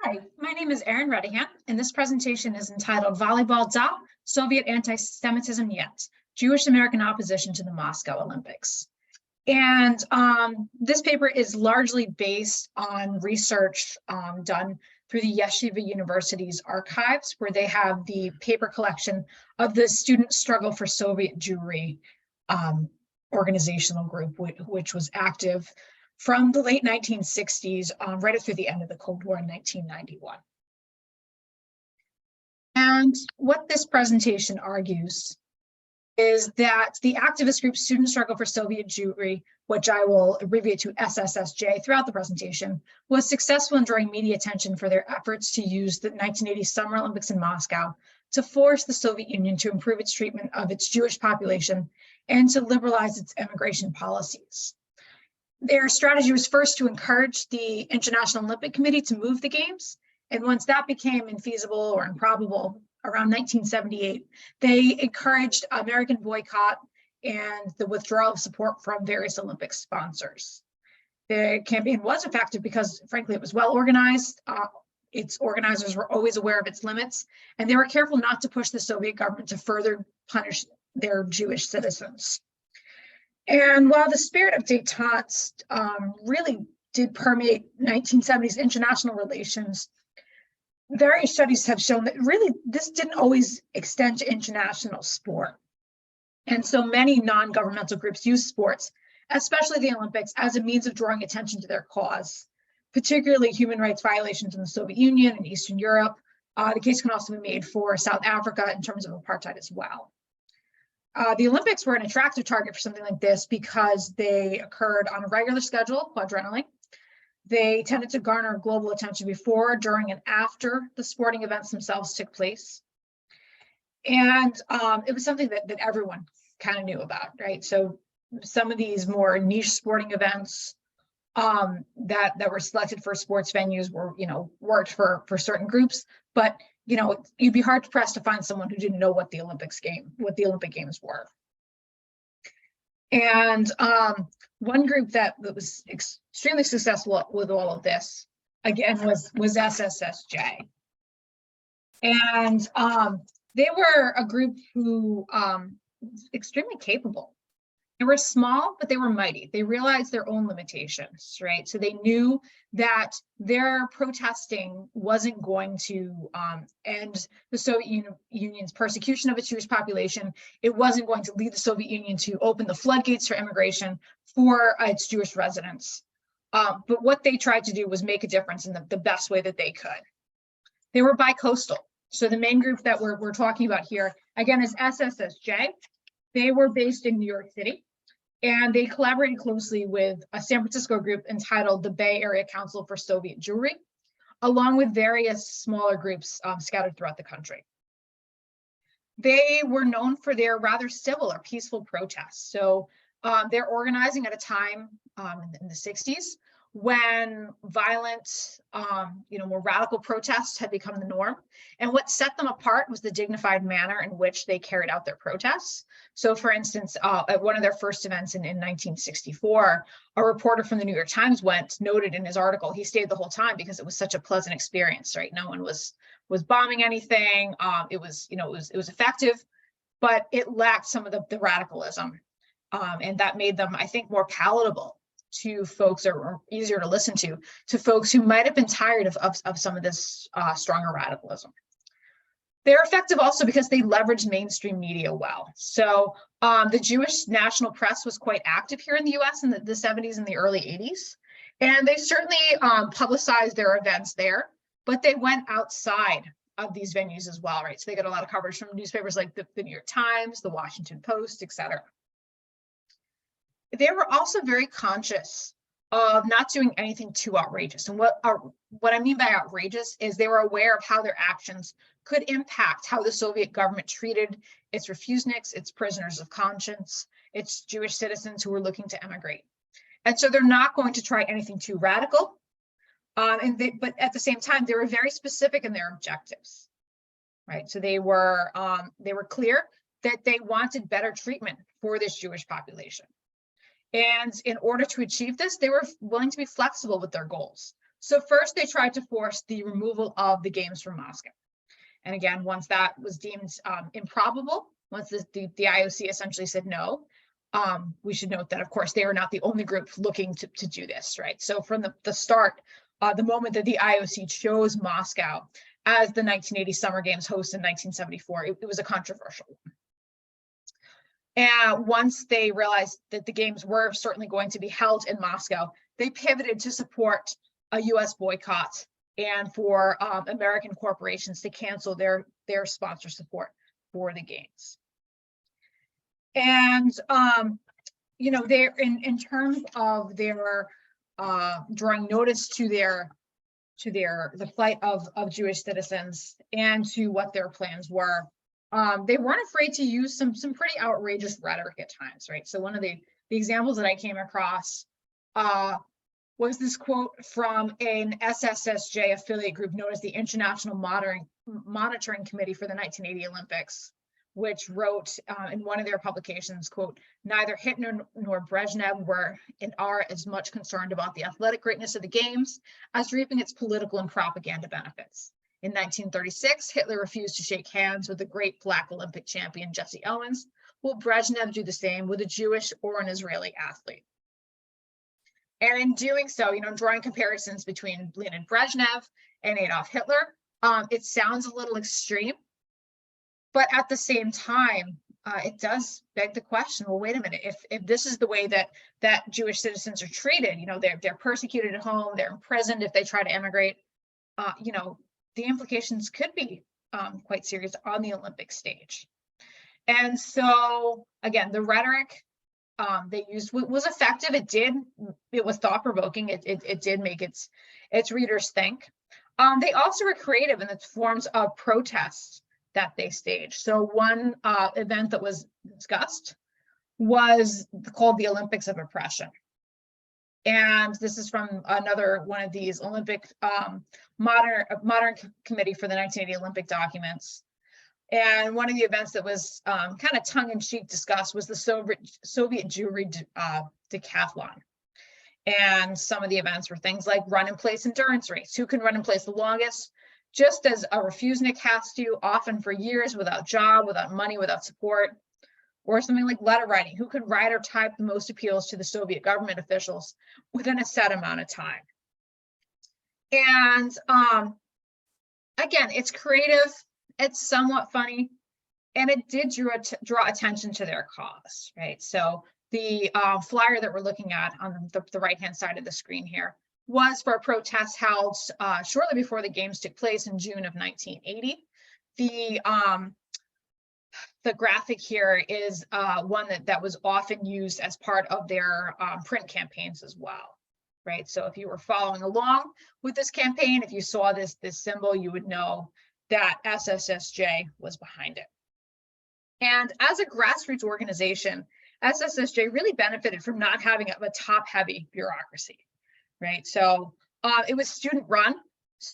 Hi, my name is Erin Redihan, and this presentation is entitled Volleyball Da, Soviet Anti-Semitism Yet, Jewish American Opposition to the Moscow Olympics. And this paper is largely based on research done through the Yeshiva University's archives, where they have the paper collection of the Student Struggle for Soviet Jewry organizational group, which was active from the late 1960s right up through the end of the Cold War in 1991. And what this presentation argues is that the activist group Student Struggle for Soviet Jewry, which I will abbreviate to SSSJ throughout the presentation, was successful in drawing media attention for their efforts to use the 1980 Summer Olympics in Moscow to force the Soviet Union to improve its treatment of its Jewish population and to liberalize its immigration policies. Their strategy was first to encourage the International Olympic Committee to move the games. And once that became infeasible or improbable around 1978, they encouraged American boycott and the withdrawal of support from various Olympic sponsors. The campaign was effective because, frankly, it was well organized. Its organizers were always aware of its limits, and they were careful not to push the Soviet government to further punish their Jewish citizens. And while the spirit of détente really did permeate 1970s international relations, various studies have shown that really this didn't always extend to international sport. And so many non-governmental groups use sports, especially the Olympics, as a means of drawing attention to their cause, particularly human rights violations in the Soviet Union and Eastern Europe. The case can also be made for South Africa in terms of apartheid as well. The Olympics were an attractive target for something like this because they occurred on a regular schedule, quadrennially. They tended to garner global attention before, during, and after the sporting events themselves took place. And it was something that everyone kind of knew about, right? So some of these more niche sporting events that were selected for sports venues were, worked for certain groups, but you'd be hard pressed to find someone who didn't know what the Olympic Games were. And one group that was extremely successful with all of this, again, was SSSJ. And they were a group who was extremely capable. They were small, but they were mighty. They realized their own limitations, right? So they knew that their protesting wasn't going to end the Soviet Union's persecution of its Jewish population. It wasn't going to lead the Soviet Union to open the floodgates for immigration for its Jewish residents. But what they tried to do was make a difference in the best way that they could. They were bi-coastal. So the main group that we're talking about here, again, is SSSJ. They were based in New York City, and they collaborated closely with a San Francisco group entitled the Bay Area Council for Soviet Jewry, along with various smaller groups scattered throughout the country. They were known for their rather civil or peaceful protests. So they're organizing at a time in the 60s when violent, more radical protests had become the norm. And what set them apart was the dignified manner in which they carried out their protests. So for instance, at one of their first events in 1964, a reporter from the New York Times noted in his article, he stayed the whole time because it was such a pleasant experience, right? No one was bombing anything. It was effective, but it lacked some of the radicalism. And that made them, I think, more palatable to folks, or easier to listen to folks who might have been tired of some of this stronger radicalism. They're effective also because they leveraged mainstream media well. So the Jewish national press was quite active here in the US in the 70s and the early 80s. And they certainly publicized their events there, but they went outside of these venues as well, right? So they got a lot of coverage from newspapers like the New York Times, the Washington Post, et cetera. They were also very conscious of not doing anything too outrageous. And what I mean by outrageous is they were aware of how their actions could impact how the Soviet government treated its refuseniks, its prisoners of conscience, its Jewish citizens who were looking to emigrate. And so they're not going to try anything too radical. But at the same time, they were very specific in their objectives, right? So they were clear that they wanted better treatment for this Jewish population. And in order to achieve this, they were willing to be flexible with their goals. So first they tried to force the removal of the games from Moscow. And again, once that was deemed improbable, once the IOC essentially said no, we should note that, of course, they are not the only group looking to do this, right? So from the start, the moment that the IOC chose Moscow as the 1980 Summer Games host in 1974, it was a controversial one. And once they realized that the games were certainly going to be held in Moscow, they pivoted to support a US boycott and for American corporations to cancel their sponsor support for the games. And you know, they're in terms of their drawing notice to the plight of Jewish citizens and to what their plans were. They weren't afraid to use some pretty outrageous rhetoric at times, right? So one of the examples that I came across was this quote from an SSSJ affiliate group known as the International Monitoring Committee for the 1980 Olympics, which wrote in one of their publications, quote, "Neither Hitler nor Brezhnev were and are as much concerned about the athletic greatness of the games as reaping its political and propaganda benefits. In 1936, Hitler refused to shake hands with the great Black Olympic champion Jesse Owens. Will Brezhnev do the same with a Jewish or an Israeli athlete?" And in doing so, you know, drawing comparisons between Leonid Brezhnev and Adolf Hitler, it sounds a little extreme, but at the same time, it does beg the question, well, wait a minute, if this is the way that Jewish citizens are treated, you know, they're persecuted at home, they're imprisoned if they try to immigrate, you know, the implications could be quite serious on the Olympic stage. And so, again, the rhetoric they used was effective. It was thought-provoking. It did make its readers think. They also were creative in the forms of protests that they staged. So one event that was discussed was called the Olympics of Oppression. And this is from another one of these Olympic modern committee for the 1980 Olympic documents. And one of the events that was kind of tongue-in-cheek discussed was the Soviet Jewry decathlon. And some of the events were things like run in place endurance race. Who can run in place the longest? Just as a refusenik has to, often for years, without job, without money, without support. Or something like letter writing. Who could write or type the most appeals to the Soviet government officials within a set amount of time? And again, it's creative. It's somewhat funny, and it did draw attention to their cause, right? So the flyer that we're looking at on the right-hand side of the screen here was for a protest held shortly before the games took place in June of 1980. The graphic here is one that was often used as part of their print campaigns as well, right? So if you were following along with this campaign, if you saw this symbol, you would know that SSSJ was behind it. And as a grassroots organization, SSSJ really benefited from not having a top-heavy bureaucracy, right? So it was student-run.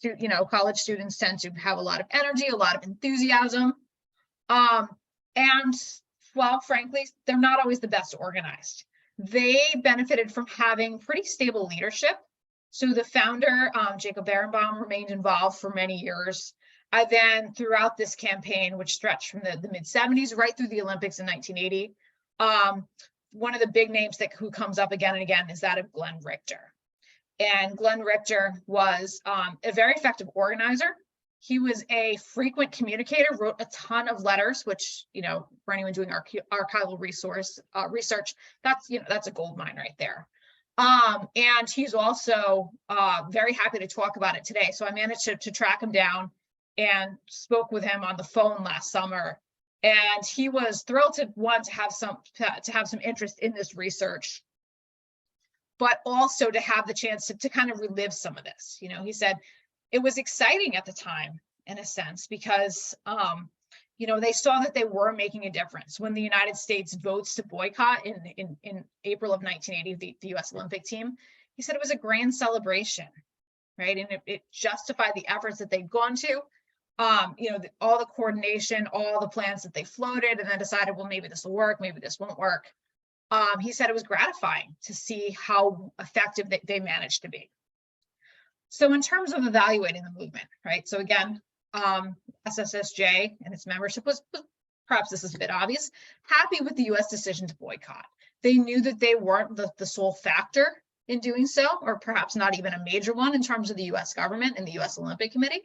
You know, college students tend to have a lot of energy, a lot of enthusiasm. And well, frankly, they're not always the best organized. They benefited from having pretty stable leadership. So the founder, Jacob Berenbaum, remained involved for many years. Then throughout this campaign, which stretched from the mid-70s right through the Olympics in 1980, one of the big names who comes up again and again is that of Glenn Richter. And Glenn Richter was a very effective organizer. He was a frequent communicator, wrote a ton of letters, which, you know, for anyone doing archival research, that's a gold mine right there. And he's also very happy to talk about it today. So I managed to track him down and spoke with him on the phone last summer, and he was thrilled to have some interest in this research, but also to have the chance to kind of relive some of this. You know, he said it was exciting at the time, in a sense, because you know, they saw that they were making a difference. When the United States votes to boycott in April of 1980 the U.S. Olympic team, he said it was a grand celebration, right? And it justified the efforts that they'd gone to. You know, all the coordination, all the plans that they floated, and then decided, well, maybe this will work, maybe this won't work. He said it was gratifying to see how effective they managed to be. So in terms of evaluating the movement, right? So again, SSSJ and its membership was, perhaps this is a bit obvious, happy with the US decision to boycott. They knew that they weren't the sole factor in doing so, or perhaps not even a major one in terms of the US government and the US Olympic Committee.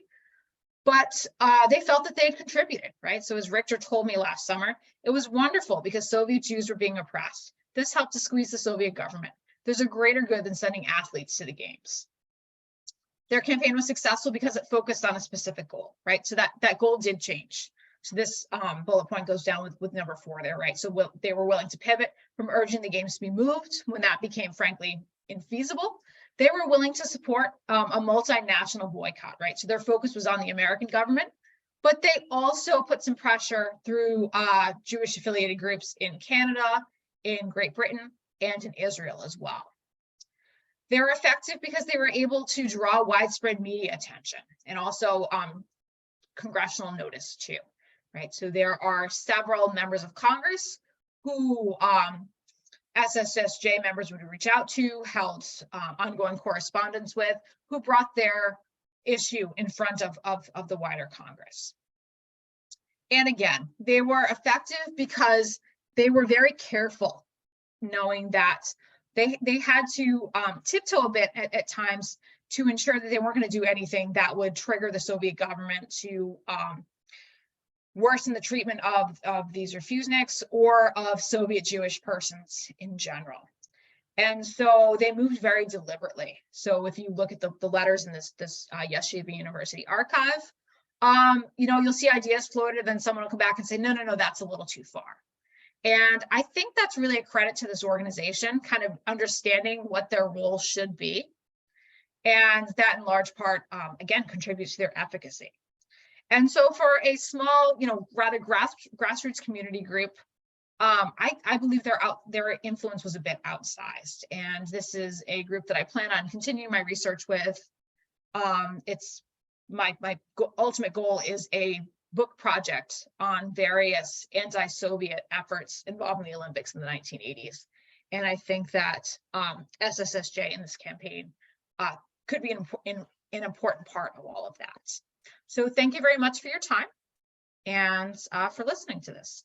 But they felt that they had contributed, right? So as Richter told me last summer, it was wonderful because Soviet Jews were being oppressed. This helped to squeeze the Soviet government. There's a greater good than sending athletes to the games. Their campaign was successful because it focused on a specific goal, right? So that goal did change. So this bullet point goes down with number 4 there, right? So they were willing to pivot from urging the games to be moved when that became, frankly, infeasible. They were willing to support a multinational boycott, right? So their focus was on the American government, but they also put some pressure through Jewish affiliated groups in Canada, in Great Britain, and in Israel as well. They were effective because they were able to draw widespread media attention and also congressional notice too, right? So there are several members of Congress who SSSJ members would reach out to, held ongoing correspondence with, who brought their issue in front of the wider Congress. And again, they were effective because they were very careful, knowing that they had to tiptoe a bit at times to ensure that they weren't going to do anything that would trigger the Soviet government to worsen the treatment of these refuseniks or of Soviet Jewish persons in general. And so they moved very deliberately. So if you look at the letters in this Yeshiva University archive, you'll see ideas floated, then someone will come back and say, no, that's a little too far. And I think that's really a credit to this organization, kind of understanding what their role should be. And that in large part, again, contributes to their efficacy. And so for a small, rather grassroots community group, I believe their influence was a bit outsized. And this is a group that I plan on continuing my research with. It's my ultimate goal is a book project on various anti-Soviet efforts involving the Olympics in the 1980s. And I think that SSSJ in this campaign could be an important part of all of that. So thank you very much for your time and for listening to this.